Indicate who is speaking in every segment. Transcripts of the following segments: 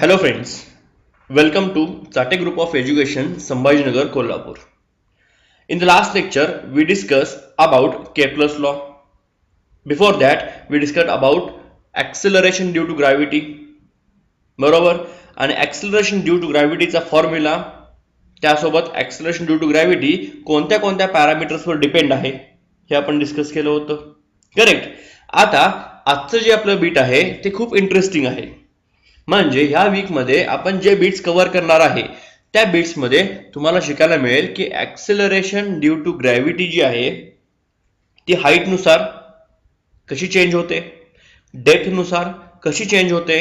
Speaker 1: Hello friends, welcome to Chate Group of Education, Sambhajinagar, Kolhapur. In the last lecture, we discussed about Kepler's law. Before that, we discussed about acceleration due to gravity. बरोबर. आणि acceleration due to gravity चा formula, त्यासोबत acceleration due to gravity कोणत्या कोणत्या पॅरामीटर्सवर depend आहे हे आपण discuss केलं होतं. करेक्ट. आता आजचं जे आपलं बीट आहे ते खूप इंटरेस्टिंग आहे. म्हणजे ह्या वीक मध्ये आपण जे बीट्स कव्हर करणार आहे त्या बीट्स मध्ये तुम्हाला शिकायला मिळेल की ऍक्सेलरेशन ड्यू टू ग्रॅव्हिटी जी आहे ती हाईट नुसार कशी चेंज होते, डेप्थ नुसार कशी चेंज होते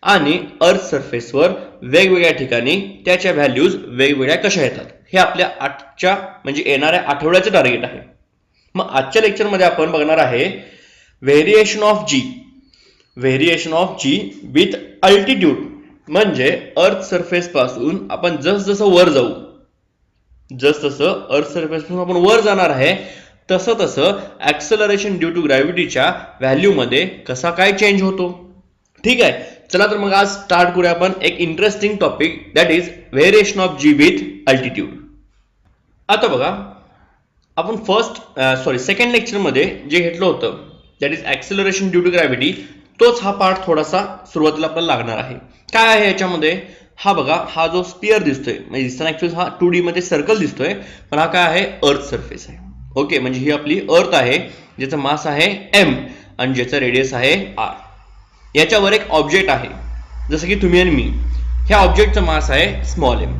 Speaker 1: आणि अर्थ सरफेसवर वेगवेगळ्या ठिकाणी त्याच्या व्हॅल्यूज वेगवेगळ्या कशा येतात हे आपल्या आजच्या म्हणजे येणाऱ्या आठवड्याचं टार्गेट आहे. मग आजच्या लेक्चर मध्ये आपण बघणार आहे variation of G with altitude. म्हणजे अर्थ सरफेस पासून आपण जसं वर जाऊ, जसं अर्थ सरफेस पासून आपण वर जाणार आहे तसं ऍक्सेलरेशन ड्यू टू ग्रॅव्हिटीच्या व्हॅल्यू मध्ये कसा काय चेंज होतो. ठीक आहे, चला तर मग आज स्टार्ट करूया आपण एक interesting topic, that is variation of G with altitude. आता बघा, आपण सेकंड लेक्चर मध्ये जे घेतलं होतं that is acceleration due to gravity, तोच हा पार्ट थोडासा सुरुवातीला आपल्याला लागणार आहे. काय आहे याच्यामध्ये, हा बघा, हा जो स्पियर दिसतोय म्हणजे दिसताना ऍक्च्युअली हा 2D मध्ये सर्कल दिसतोय, पण हा काय आहे, अर्थ सरफेस आहे. ओके, म्हणजे ही आपली अर्थ आहे ज्याचं मास आहे m आणि ज्याचं रेडियस आहे r. याच्यावर एक ऑब्जेक्ट आहे जसं की तुम्ही आणि मी. ह्या ऑब्जेक्टचं मास आहे स्मॉल m.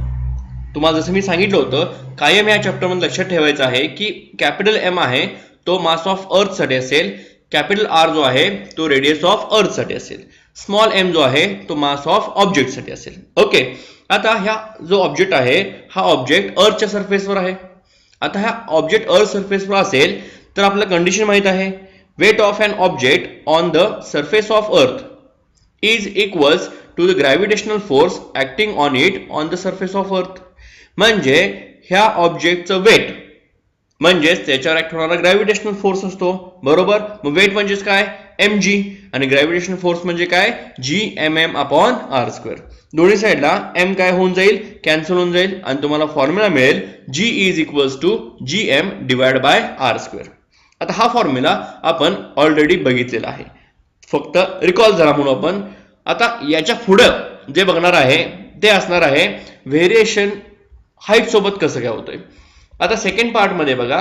Speaker 1: तुम्हाला जसं मी सांगितलं होतं कायम या चॅप्टर मध्ये लक्षात ठेवायचं आहे की कॅपिटल M आहे तो मास ऑफ अर्थ साठी असेल, कॅपिटल R जो आहे तो रेडियस ऑफ अर्थ साठी असेल, स्मॉल m जो आहे तो मास ऑफ ऑब्जेक्ट साठी असेल. ओके, आता ह्या जो ऑब्जेक्ट आहे हा ऑब्जेक्ट अर्थच्या सरफेसवर आहे. आता हा ऑब्जेक्ट अर्थ सरफेसवर असेल तर आपल्याला कंडिशन माहित आहे, weight of an object on the surface of earth is equals to the gravitational force acting on it on the surface of earth. म्हणजे ह्या ऑब्जेक्टचं वेट म्हणजेच त्याच्यावर ऍक्ट होणारा ग्रॅव्हिटेशनल फोर्स असतो. बरोबर. मग वेट म्हणजेच काय, mg, आणि ग्रॅव्हिटेशनल फोर्स म्हणजे काय, gmm अपॉन r स्क्वेअर. दोन्ही साईडला m काय होऊन जाईल, कॅन्सल होऊन जाईल आणि तुम्हाला फॉर्म्युला मिळेल g is equals to gm divide by r square. आता हा फॉर्म्युला आपण ऑलरेडी बघितलेला आहे, फक्त रिकॉल झाला म्हणून आपण. आता याच्या पुढं जे बघणार आहे ते असणार आहे व्हेरिएशन हाईट सोबत कसं काय होतंय. आता सेकंड पार्ट मध्ये बघा,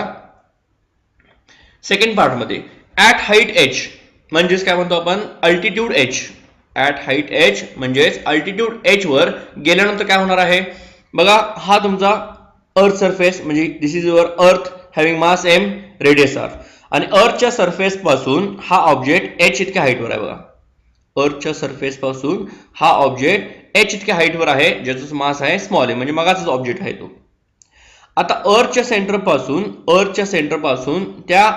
Speaker 1: सेकंड पार्ट मध्ये ऍट हाईट h म्हणजेच काय म्हणतो आपण, altitude h. At height h म्हणजेच अल्टिट्यूड h वर गेल्यानंतर काय होणार आहे बघा, हा तुमचा अर्थ सरफेस म्हणजे दिस इज युअर अर्थ हॅव्हिंग मास m, रेडियस r, आणि अर्थच्या सरफेस पासून हा ऑब्जेक्ट h इतक्या हाईटवर आहे. बघा, अर्थच्या सरफेस पासून हा ऑब्जेक्ट h इतक्या हाईटवर आहे ज्याचा मास आहे स्मॉल m, म्हणजे मगाचाच ऑब्जेक्ट आहे तो. आता अर्थच्या सेंटर पासून त्या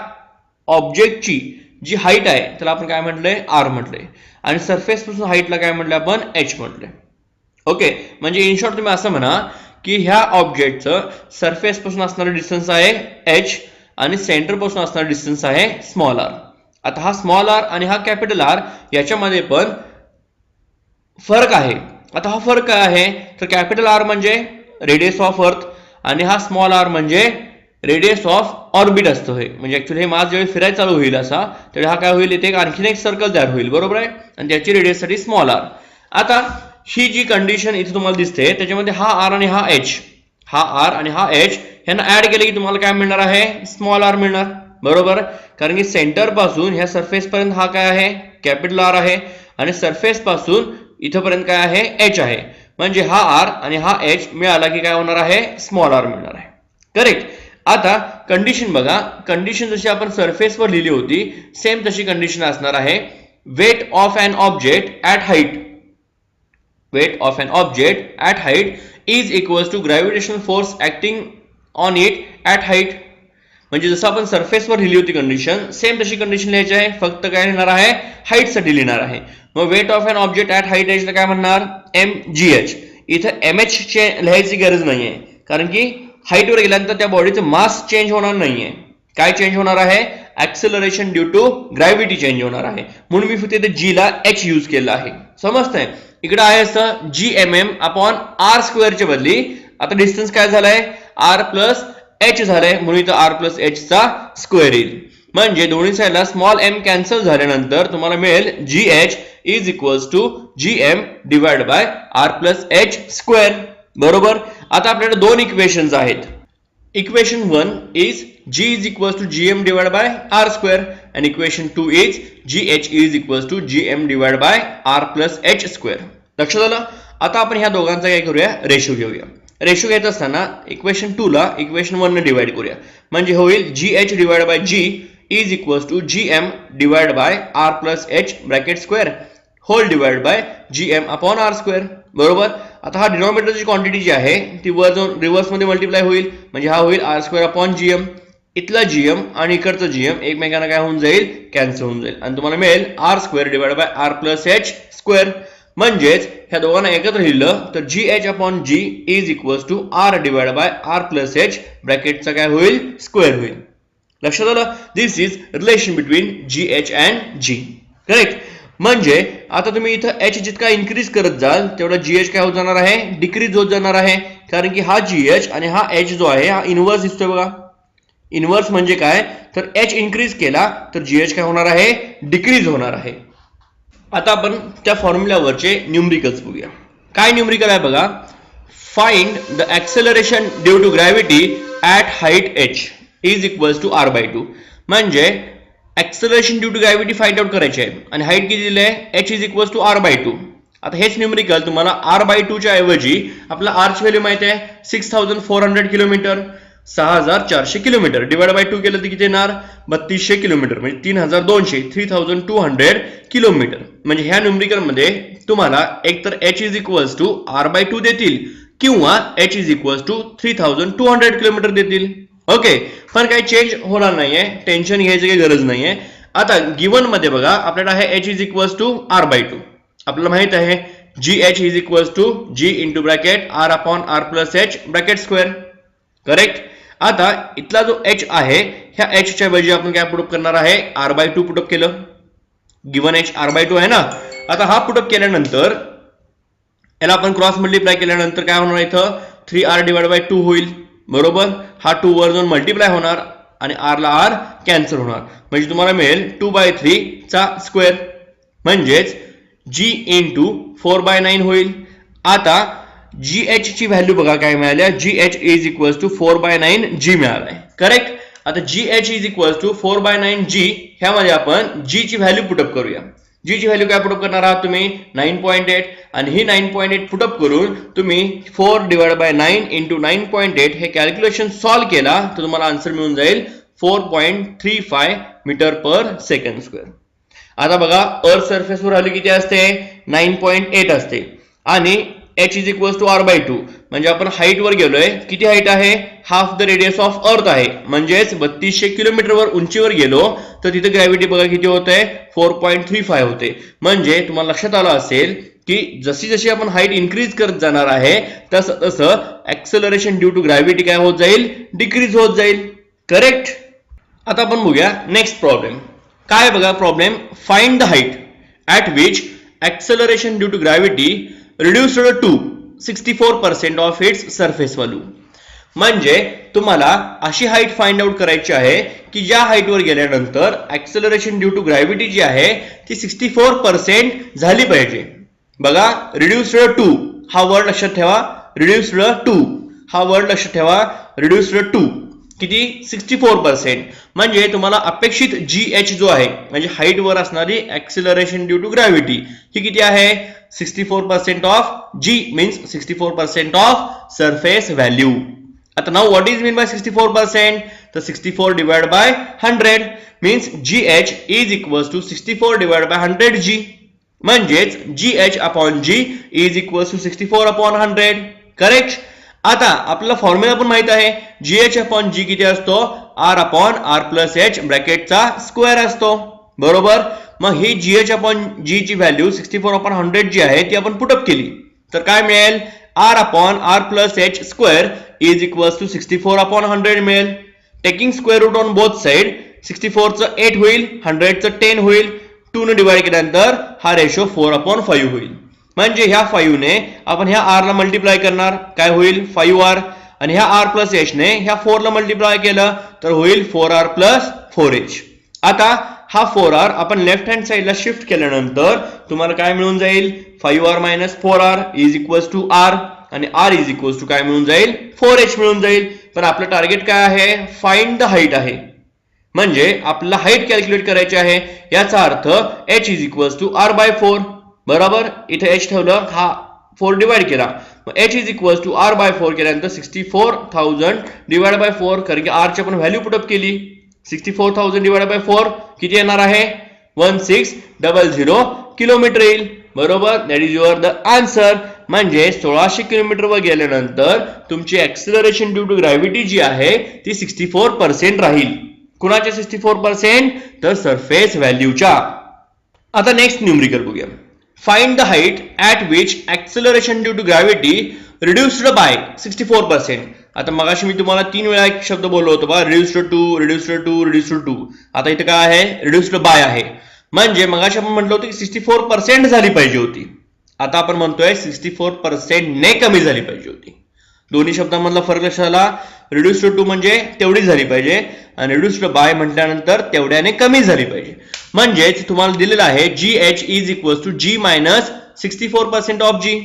Speaker 1: ऑब्जेक्टची जी हाईट आहे त्याला आपण काय म्हटलंय, r म्हटलंय, आणि सरफेस पासून हाईटला काय म्हटलंय आपण, h म्हटलंय. ओके, म्हणजे इन शॉर्ट तुम्ही असं म्हणा की ह्या ऑब्जेक्टचं सरफेस पासून असणारा डिस्टन्स आहे h आणि सेंटर पासून असणारा डिस्टन्स आहे स्मॉल r. आता हा स्मॉल r आणि हा कॅपिटल R याच्यामध्ये पण फरक आहे. आता हा फरक काय आहे तर कॅपिटल R म्हणजे रेडियस ऑफ अर्थ आणि हा स्मॉल r म्हणजे रेडियस ऑफ ऑर्बिट असतो. हे म्हणजे ऍक्च्युअली हे मास जेव्हा फिरायला चालू होईल असा त्यावेळी हा काय होईल, इथे आणखीन एक सर्कल तयार होईल. बरोबर आहे, आणि त्याची रेडियस साठी स्मॉल r. आता ही जी कंडिशन इथे तुम्हाला दिसते त्याच्यामध्ये हा r आणि हा h, हा r आणि हा h ह्यांना ऍड केले की तुम्हाला काय मिळणार आहे, स्मॉल r मिळणार. बरोबर, कारण की सेंटर पासून ह्या सरफेस पर्यंत हा काय आहे, कॅपिटल R आहे, आणि सरफेस पासून इथपर्यंत काय आहे, h आहे. म्हणजे हा r आणि हा h मिळाला की काय होणार आहे, स्मॉल r मिळणार आहे. करेक्ट. आता कंडिशन बघा, कंडिशन जशी आपण सरफेस वर लिहिली होती सेम तशी कंडिशन असणार आहे. Weight of an object at height, weight of an object at height is equals to gravitational force acting on it at height. म्हणजे जसं आपण सरफेसवर लिहिली होती कंडिशन सेम तशी कंडिशन लिहायची आहे, फक्त काय लिहिणार आहे, हाईट साठी लिहिणार आहे. मग weight of an object at height h ला काय म्हणणार, mgh. इथं mh लिहायची गरज नाहीये कारण की हाईट वर गेल्यानंतर त्या बॉडीचं मास चेंज होणार नाहीये. काय चेंज होणार आहे, acceleration due to gravity change होणार आहे, म्हणून मी फक्त इथे जी ला एच यूज केला आहे. समजतंय? इकडे आहे असं GMM अपॉन आर स्क्वेअरच्या बदली आता डिस्टन्स काय झालाय आर प्लस एच झालाय, म्हणून इथं आर प्लस एच चा स्क्वेअर येईल. म्हणजे दोन्ही साईडला स्मॉल एम कॅन्सल झाल्यानंतर तुम्हाला मिळेल GH is equals to GM divide by R plus H square. बरोबर. आता आपल्याकडे दोन इक्वेशन्स आहेत. Equation 1 is G is equals to GM divided by R square and equation 2 is GH is equals to GM divided by R plus H square. लक्षात आलं? आता आपण ह्या दोघांचा काय करूया रेशो घेऊया. रेशो घ्यायचा असताना इक्वेशन 2 ला इक्वेशन 1 ने डिवाइड करूया, म्हणजे होईल GH divided by G is equals to GM divided by R plus H bracket square whole divided by GM upon R square. बरोबर. आता हा डिनॉमिनेटरची क्वांटिटी जी आहे ती वर जाऊन रिव्हर्स मध्ये मल्टिप्लाय होईल, म्हणजे हा होईल आर स्क्वेअर अपॉन GM. इथला GM आणि इकडचा GM एकमेकांना काय होऊन जाईल कॅन्सल होऊन जाईल आणि तुम्हाला मिळेल R square divide by R plus H square. म्हणजेच ह्या दोघांना एकत्र लिहिलं तर GH upon G is equals to R divide by R plus H ब्रॅकेटचा काय होईल स्क्वेअर होईल. लक्षात आलं? This is relation between GH and G. Correct. म्हणजे आता तुम्ही इथं एच जितका इन्क्रीज करत जाल तेवढा GH काय होत जाणार आहे डिक्रीज होत जाणार आहे, कारण की हा GH आणि हा एच जो आहे हा इनव्हर्स दिसतोय बघा. इनव्हर्स म्हणजे काय तर एच इन्क्रीज केला तर GH काय होणार आहे डिक्रीज होणार आहे. आता आपण त्या फॉर्म्युल्यावरचे न्यूमरिकल्स बघूया. काय न्यूमरिकल आहे बघा. Find the acceleration due to gravity at height h is equals to r/2. म्हणजे acceleration due to gravity find out करायची आहे आणि हाईट किती दिली आहे h is equals to r/2. आता हेच न्यूमरिकल तुम्हाला r/2 च्या ऐवजी आपला r ची व्हॅल्यू माहिती आहे 6400 किलोमीटर 6400 किलोमीटर डिवाइड बाय 2 केलं तर किती येणार 3200 किलोमीटर म्हणजे 3200 किलोमीटर. म्हणजे ह्या न्यूमरिकल मध्ये तुम्हाला एकतर h is equals to r/2 देतील किंवा h is equals to 3200 kilometre देतील. ओके. पण काही चेंज होणार नाहीये, टेन्शन घ्यायची काही गरज नाहीये. आता गिवन मध्ये बघा आपल्याला आहे h is equals to r/2. आपल्याला माहित आहे GH is equals to G into bracket R upon R plus H bracket square. Correct. आता इथला जो h आहे ह्या h च्या ऐवजी आपण काय पुटअप करणार आहे r/2 पुटअप केलं. गिवन h r/2 आहे ना. आता हा पुटअप केल्यानंतर याला आपण क्रॉस मल्टिप्लाय केल्यानंतर काय होणार इथं 3r डिवाइड बाय 2 होईल. बरोबर. हा 2 वर जाऊन मल्टिप्लाय होणार आणि r ला r कॅन्सल होणार, म्हणजे तुम्हाला मिळेल 2/3 चा स्क्वेअर म्हणजेच G इंटू 4/9 होईल. आता GH ची व्हॅल्यू बघा काय मिळाल्या. GH is equals to 4/9 G मिळालाय. करेक्ट. आता GH is equals to 4/9 G ह्यामध्ये आपण G ची व्हॅल्यू पुटअप करूया. G ची व्हॅल्यू काय पुटअप करणार आहात तुम्ही 9.8 आणि ही 9.8 पुटअप करून तुम्ही 4 डिवाइड बाय 9 इंटू 9.8 हे कॅल्क्युलेशन सॉल्व्ह केला तर तुम्हाला आन्सर मिळून जाईल 4.35 मीटर पर सेकंड स्क्वेअर. आता बघा अर्थ सरफेस वर व्हॅल्यू किती असते 9.8 असते आणि h is equals to r/2 म्हणजे आपण हाईट वर गेलोय. किती हाईट आहे half the radius of earth आहे, म्हणजेच 3200 किलोमीटर वर उंचीवर गेलो तर तिथे ग्रॅव्हिटी बघा किती होते 4.35 होते. म्हणजे तुम्हाला लक्षात आलं असेल की जशी जशी आपण हाईट इन्क्रीज करत जाणार आहे तसं तसं ऍक्सेलरेशन ड्यू टू ग्रॅव्हिटी काय होत जाईल डिक्रीज होत जाईल. करेक्ट. आता आपण बघूया नेक्स्ट प्रॉब्लेम. काय बघा problem. Find the height at which acceleration due to gravity reduced to 64% of its surface value. म्हणजे तुम्हाला अशी हाईट फाइंड आउट करायची आहे की ज्या हाईट वर गेल्यानंतर ऍक्सेलरेशन ड्यू टू ग्रॅव्हिटी जी आहे ती 64% झाली पाहिजे. बघा रिड्युस्ड टू हा वर्ड लक्षात ठेवा. रिड्युस्ड टू हा वर्ड लक्षात ठेवा. रिड्युस्ड टू किती 64%. म्हणजे तुम्हाला अपेक्षित GH जो आहे म्हणजे हाईट वर असणारी ऍक्सेलरेशन ड्यू टू ग्रॅव्हिटी ही किती आहे 64% of G means 64% of surface value. आता now what is mean by 64%. तर 64 divide by 100 means GH is equals to 64 divide by 100 G. म्हणजेच GH upon G is equals to 64 upon 100. Correct. आता आपल्याला formula पण माहित आहे GH अपॉन G किती असतो R upon R plus H ब्रॅकेटचा स्क्वेअर असतो. बरोबर. मग ही GH अपॉन G ची व्हॅल्यू 64 अपॉन 100 जी आहे ती आपण पुटअप केली तर काय मिळेल R upon R plus H square is equals to 64 upon 100 मिळेल. Taking square root on both side 64चं 8 होईल, 100चं 10 होईल, 2 ने डिवाइड केल्यानंतर हा रेशो 4/5 होईल. म्हणजे ह्या 5 ने आपण ह्या r ला मल्टिप्लाय करणार, काय होईल 5r, आणि ह्या r प्लस h ने ह्या 4 ला मल्टिप्लाय केलं तर होईल 4r प्लस 4h. आता हा 4r आपण लेफ्ट हँड साइडला शिफ्ट केल्यानंतर तुम्हाला काय मिळून जाईल 5r minus 4r is equals to r, आणि r इज इक्वल्स टू काय मिळून जाईल 4h मिळून जाईल. पण आपलं टार्गेट काय आहे, फाइंड द हाईट आहे, म्हणजे आपल्याला हाईट कॅल्क्युलेट करायची आहे. याचा अर्थ h is equals to r/4. बरोबर, इथे h ठेवलं, हा 4 डिवाइड केला, मग h is equals to r/4 केल्यानंतर 64,000 डिवाइड बाय 4, कारण की r ची आपण व्हॅल्यू पुटअप केली. 64,000 डिवाइड बाय 4 किती येणार आहे 1600 किलोमीटर येईल. बरोबर, that is your the answer. म्हणजे 1600 किलोमीटर वर गेल्यानंतर तुमची ऍक्सिलरेशन ड्यू टू ग्रॅव्हिटी जी आहे ती 64% राहील. कुणाच्या 64%, तर सरफेस व्हॅल्यूच्या. आता नेक्स्ट न्यूमरिकल बघूया. Find the height at which acceleration due to gravity reduced by 64%. आता मगाशी मी तुम्हाला 3 वेळा एक शब्द बोललो होतो बघा, reduced to, reduced to, reduced to. आता इथे काय आहे, रिड्युस्ड बाय आहे. म्हणजे मगाशी आपण म्हटलं होतं की 64% झाली पाहिजे होती, आता आपण म्हणतोय 64% ने कमी झाली पाहिजे होती. दोन्ही शब्दांमधला फरक लक्षात आला. रिड्युस्ड टू म्हणजे तेवढी झाली पाहिजे, आणि रिड्युस्ड बाय म्हटल्यानंतर तेवढ्याने कमी झाली पाहिजे. म्हणजेच तुम्हाला दिलेलं आहे GH is equals to G minus 64% of G.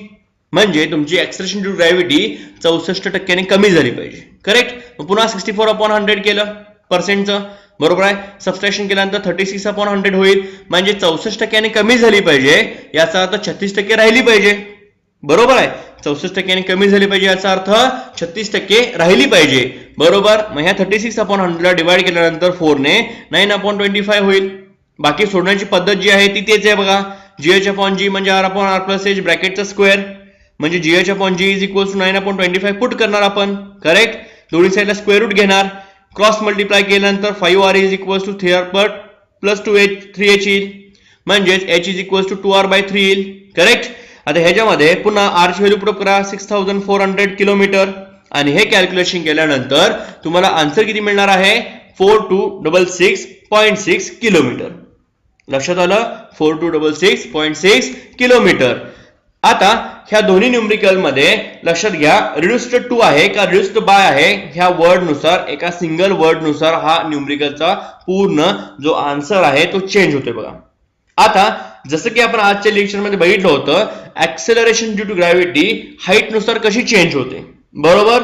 Speaker 1: म्हणजे तुमची ऍक्सिलरेशन ड्यू टू ग्रॅव्हिटी 64% कमी झाली पाहिजे. करेक्ट. पुन्हा 64/100 केलं पर्सेंटचं, बरोबर आहे. सबस्ट्रॅक्शन केल्यानंतर 36/100 होईल, म्हणजे 64% कमी झाली पाहिजे, याचा अर्थ 36% राहिली पाहिजे. बरोबर आहे, 64% कमी झाली पाहिजे, याचा अर्थ 36% राहिली पाहिजे. बरोबर. मग ह्या 36/100 ला डिवाइड केल्यानंतर 4 ने 9/25 होईल. बाकी सोडण्याची पद्धत जी आहे ती तेच आहे बघा. GH/G म्हणजे r/r प्लस h ब्रॅकेटचा स्क्वेअर, म्हणजे GH/G is equals to 9/25 put करणार आपण. करेक्ट. दोन्ही साईडला स्क्वेअर रूट घेणार, क्रॉस मल्टिप्लाय केल्यानंतर 5r is equals to 3r plus 3h येईल, म्हणजेच h is equals to 2r/3 येईल. करेक्ट. आता ह्याच्यामध्ये पुन्हा r ची व्हॅल्यू पुटअप करा 6400 किलोमीटर, आणि हे कॅल्क्युलेशन केल्यानंतर तुम्हाला आन्सर किती मिळणार आहे 4266.6 किलोमीटर. लक्षात आलं, 4266.6 किलोमीटर. आता ह्या दोन्ही न्यूमरिकल मध्ये लक्षात घ्या, रिड्युस्ड टू आहे का रिड्युस्ड बाय आहे, ह्या वर्ड नुसार, एका सिंगल वर्ड नुसार हा न्यूमरिकलचा पूर्ण जो आन्सर आहे तो चेंज होतोय बघा. आता जसं की आपण आजच्या लेक्चर मध्ये बघितलं होतं, acceleration due to gravity height नुसार कशी चेंज होते. बरोबर.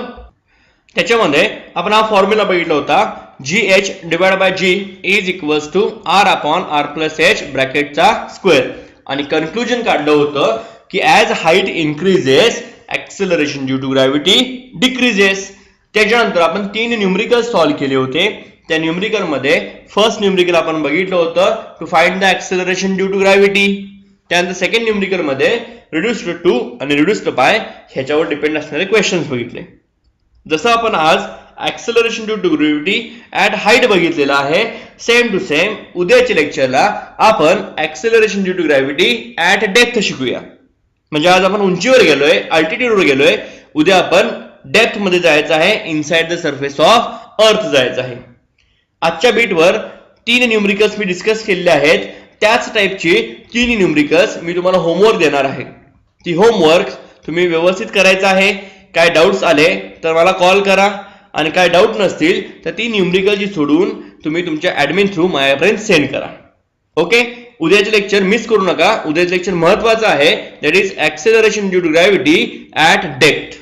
Speaker 1: त्याच्यामध्ये आपण हा फॉर्म्युला बघितला होता, GH divide by G is equals to r/r plus h ब्रॅकेटचा स्क्वेअर, आणि कन्क्लुजन काढलं होतं की as height increases acceleration due to gravity decreases. त्याच्यानंतर आपण 3 न्यूमरिकल सॉल्व्ह केले होते. त्या न्यूमरिकल मध्ये फर्स्ट न्यूमरिकल आपण बघितलं होतं to find the acceleration due to gravity. त्यानंतर सेकंड न्यूमरिकल मध्ये रिड्युस्ड टू आणि रिड्युस्ड बाय ह्याच्यावर डिपेंड असणारे क्वेश्चन्स बघितले. जसं आपण आज acceleration due to gravity at height बघितलेला आहे, सेम टू सेम उद्याच्या लेक्चरला आपण acceleration due to gravity at depth शिकूया. म्हणजे आज आपण उंचीवर गेलोय, अल्टिट्यूडवर गेलोय, उद्या आपण डेप्थ मध्ये जायचं आहे, इनसाइड द सरफेस ऑफ अर्थ जायचं आहे. आजच्या बीटवर 3 न्यूमरिकल्स मी डिस्कस केलेले आहेत, त्याच टाइपची 3 न्यूमरिकल्स मी तुम्हाला होमवर्क देणार आहे. ती होमवर्क तुम्ही व्यवस्थित करायचं आहे. काय डाऊट्स आले तर मला कॉल करा, आणि काय डाऊट नसतील तर ती न्यूमरिकलची सोडून तुम्ही तुमच्या ऍडमिन थ्रू माझ्यापर्यंत सेंड करा. ओके. उद्याचे लेक्चर मिस करू नका. उद्याचे लेक्चर महत्वाचं आहे, that is acceleration due to gravity at depth.